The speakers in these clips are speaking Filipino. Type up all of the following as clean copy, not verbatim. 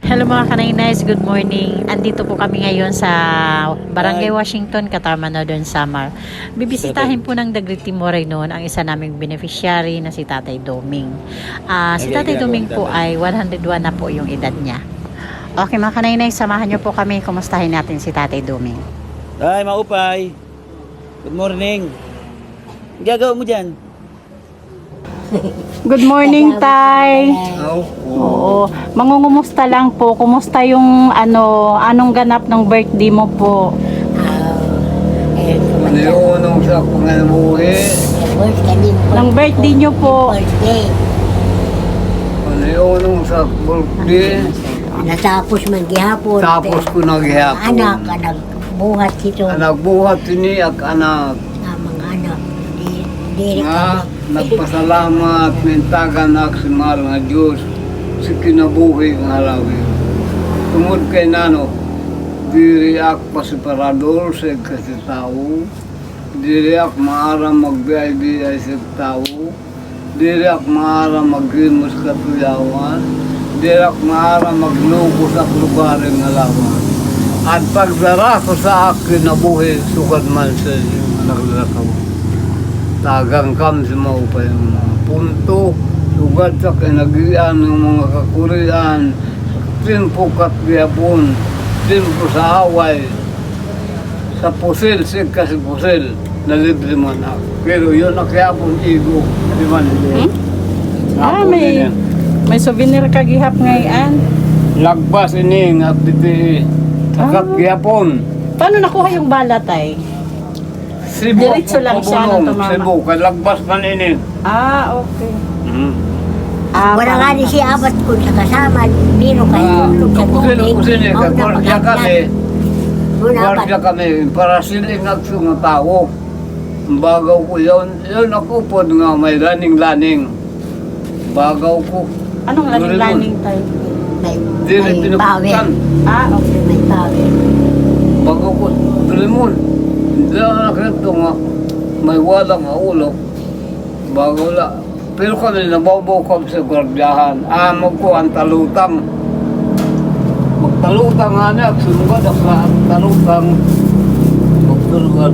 Hello mga kanainays, good morning. Andito po kami ngayon sa Barangay Washington, Katarman Northern Samar. Bibisitahin po ng Dagriti Timoray noon ang isa naming beneficiary na si Tatay Doming. Si Tatay Doming po ay 101 na po yung edad niya. Okay mga kanainays, samahan niyo po kami. Kumustahin natin si Tatay Doming. Ay, maupay. Good morning. Ang gagawa mo dyan? Good morning, Tay. Oo. Mangungumusta lang po. Kumusta yung anong ganap ng birthday mo po? Nung sa pangabuhi, Ng birthday nyo po. nung sa birthday, Natapos man gihapon. tapos ko naghihapon. Anak, nagbuhat ito. Anak buhat ini ak anak Mga anak. Diri nga ka. nagpasalamat mintagan ak si mahal nga Diyos si kinabuhi nga halawi. Tungod kay nano, diri ak pasiparador sa kasi tao, diri ak maara magbiyay-biyay sa tao, diri ak maara magrimos katuyawan, diri ak maara magluko sa lugarin nga lawan. At pagdara ko sa akin na buhay, sukad man sa naglakaw. Tagang kam sa maupay ang mga punto, sugad sa kinagian ng mga kakurian, timpo katgiyapon, timpo sa away, sa pusil, sigka si pusil, nalibre man ako. Pero yun na kaya pong igo, di man May souvenir ka gihap ngayon. Lagbas ini nga piti sa katgiyapon. Paano nakuha yung bala, Tay? Cebu, Diretso lang siya na tumama. Cebu, kalagbas man ini. Okay. Wala nga ni si abat ko sa kasama. Biro kayo tulog sa tubig. Kusin Mao na kwardiya kami, Muna kwardiya abat. kami, para siling nga tao. Bagaw ko yun ako po nga may laning-laning. Bagaw ko. Anong laning-laning, Tay? Dili May pinuputan. power. Okay. May power. Bagaw ko, tulimon. Hindi na nakita nga, may walang ulo. Bagaw la. Pero kami nababaw kami sa gwardiyahan. Amag ko ang talutang. Magtalutang nga na, sunugad ako sa talutang. Magtalugad.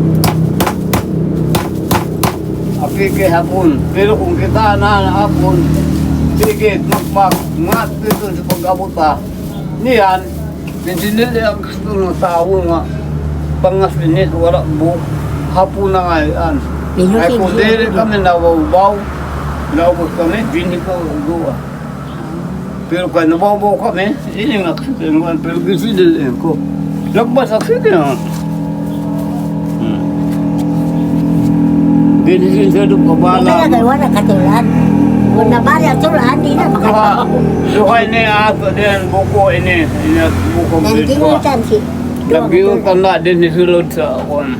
Apike hapon. Pero kung kita na hapon, sige, magmat dito sa pag-abuta. Niyan, pinsinili ang gusto ng tao nga. Pangas init, wala buhok. Hapon na nga yan. Ay kung dili kami nawabaw, naubos kami, hindi ko ugawa. Pero kung nawabaw kami, hindi nga aksidente. Pero gisidili ko. Lagbas aksidente. Binisin sa doon kabala. Wala katulad. Kung nabari ang tulad, di na makatawa. Luhay ni ato din, buko ini. Inat buko biswa. Nagdinutan si. Nagdinutan na din ni sulod sa akon.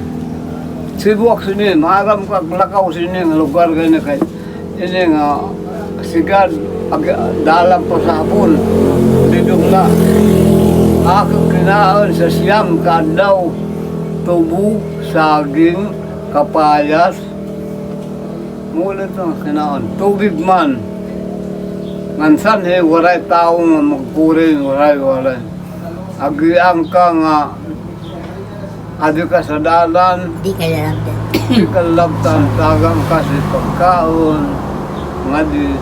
Sibuak sini, maaram ka lakaw sini ng lugar gani kay. Ini nga, sigad, dalam pa sa hapon. Dito na. Ako kinaon sa siyam kadaw, tubo, saging, kapayas, mulat na kinaon. Tubig man. Ngansan waray tao nga magpurin, waray. Agiang ka nga, adi ka sa dalan, Di ka lalagdan. ikalabtan, tagang ka sa pagkaon, nga di,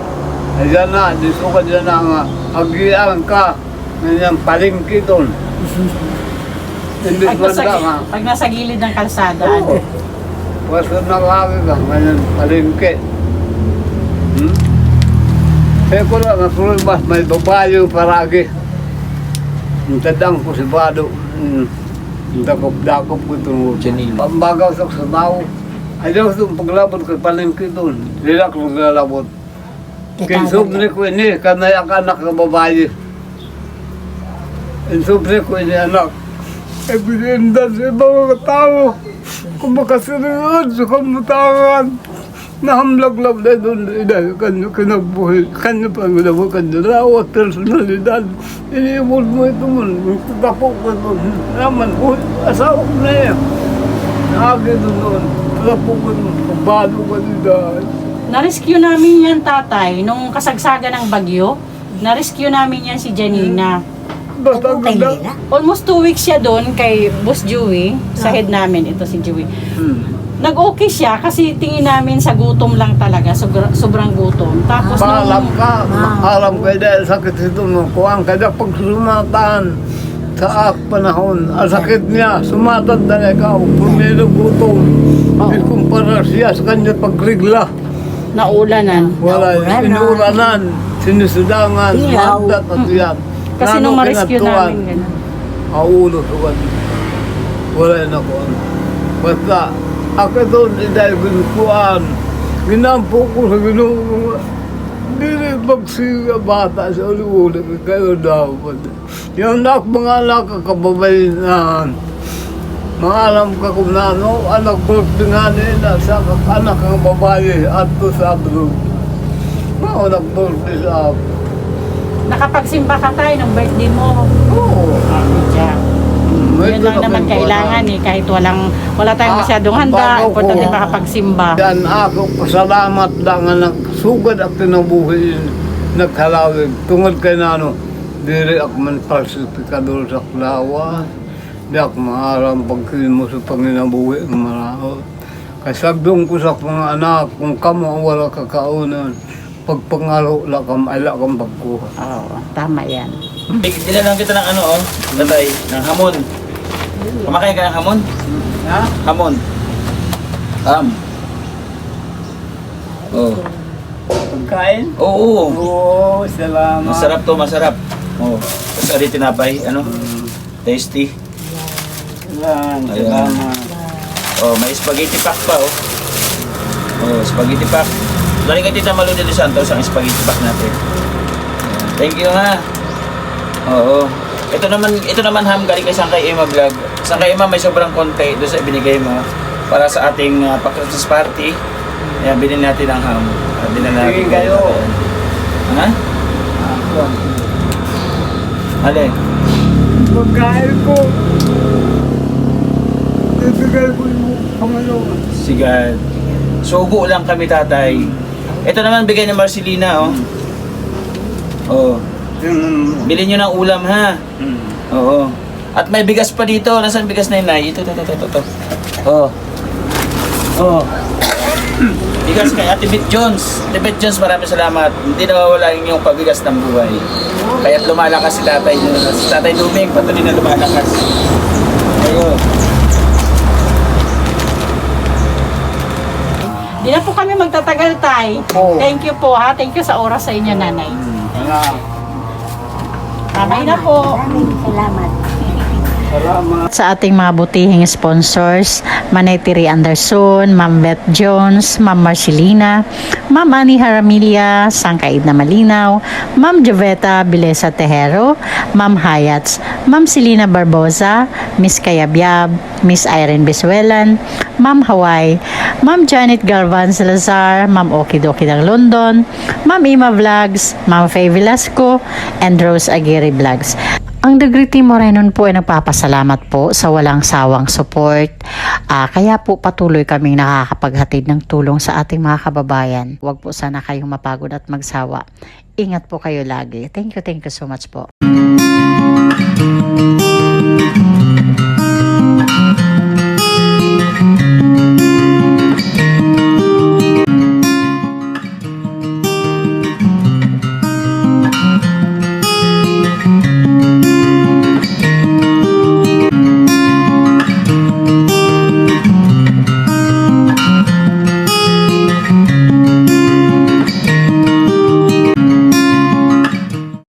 ayan na, di sukad yan na nga, agiang ka, ngayang palingki doon. Hindi banda nga. Pag nasa gilid ng kalsada, Oo. Pwede na kami ka, ngayon palingki. Kaya ko lang, nasulog mas may babayo paragi. Tadang ko si Bado. Dakop-dakop ko itong pambagaw sa tao. Ayaw itong paglabot ko palingki doon. Relax mo lalabot. Kinsubre ko ini, kanay ang anak na babae. Kinsubre ko ini anak. Ebidenda sa ibang tao. Kung makasunod sa kamutangan. Nahamlag-lag na doon, kanyo kinabuhi, kanyo pangalawa, kanyo rawat, personalidad. Iniimod mo ito mo, tapok ka doon. Naman, asawa ko na yan. Nakagay doon, tapok ka doon, pabalo ka nila. na-rescue namin yan, Tatay, nung kasagsagan ng bagyo. Na-rescue namin yan si Janina. Basta Okay ganda. nila. Almost 2 weeks siya doon kay Boss Joey. Sa head namin, ito si Joey. Nag-okay siya kasi tingin namin sa gutom lang talaga. Sobrang gutom. Tapos Maalam nung... ka, maalam ka dahil sakit ito mo. Kuhaan ka dahil pag sumatan sa panahon, ang sakit niya, sumatad na ikaw, pumilo gutom. Ikumpara siya sa kanya pagrigla. Naulanan. Wala, Naulanan. inuranan, sinusudangan, Ilaw. mandat at yan. Kasi nung ma-rescue namin gano'n. Aulo sa kanya. Wala na ko. Basta, ako doon, dahil ginukuhan, ginampo ko sa ginoo. Hindi magsiga bata sa ulo kayo dapat. Yung mga anak kababayan, mga alam ka kung na ano, anak ko nga nila sa anak ng babae at to sa abro. Mga anak ko sa abro. Nakapagsimba ka tayo ng birthday mo. Oo. Diyan. Yun lang naman kailangan eh. Kahit wala tayong masyadong handa. bago Importante ko- makapagsimba. Yan ako, pasalamat lang nga nagsugad at tinabuhi naghalawig. Tungod kay nano, diri ako man falsifikador sa klawa. Di ako maharang pagkilmo sa panginabuhi ng marahot. Kasabdong ko sa mga anak, kung kamo ang wala kakaunan, pagpangalo lang kam, ala kang pagkuha. Oo, tama yan. Dinalang kita ng ano, oh, tatay, ng hamon. Kumakain ka ng hamon? Ha? Hamon. Oh. Pagkain? Oo. Oo, salamat. Masarap to, masarap. Oh. Tapos ari tinapay, ano? Tasty. Salamat. Oh, may spaghetti pack pa, oh. Oh, spaghetti pack. Galing kay Tita Malu de Los Santos ang spaghetti pack natin. Thank you ha. Oo. Ito naman ham galing kay Sangkay Emma Vlog. Sangkay Emma may sobrang konti doon sa ibinigay mo para sa ating pa-Christmas party. Kaya bilhin natin ang ham. Dinala natin Sige kayo. Ha? Alin? Pagkain ko, ibigay ko yung Panginoon. Sige. Sugo lang kami tatay. Ito naman bigay ni Marcelina, oh. Oh. Bilhin nyo ng ulam, ha? Oo. At may bigas pa dito. Nasaan bigas na yun, Nay? Ito. Oh. Oh. Bigas kay Ate Beth Jones. Ate Beth Jones, maraming salamat. Hindi nawawala yung inyong pabigas ng buhay. Kaya't lumalakas si Tatay. Si Tatay Duming, patuloy na lumalakas. Ayun. Di na po kami magtatagal, Tay. Oo. Thank you po ha. Thank you sa oras sa inyo, Nanay. Salamat. Mamay na po. Maraming salamat. Salamat. Sa ating mga butihing sponsors, Manay Tiri Anderson, Ma'am Beth Jones, Ma'am Marcelina, Ma'am Annie Haramilia, Sangkaid na Malinaw, Ma'am Joveta Bilesa Tejero, Ma'am Hayats, Ma'am Selina Barboza, Miss Kayabyab, Miss Irene Bisuelan, Ma'am Hawaii, Ma'am Janet Galvan Salazar, Ma'am Okidoki ng London, Ma'am Ima Vlogs, Ma'am Faye Velasco, and Rose Aguirre Vlogs. Ang Degree Morenon po ay nagpapasalamat po sa walang sawang support. Kaya po patuloy kaming nakakapaghatid ng tulong sa ating mga kababayan. Huwag po sana kayong mapagod at magsawa. Ingat po kayo lagi. Thank you so much po.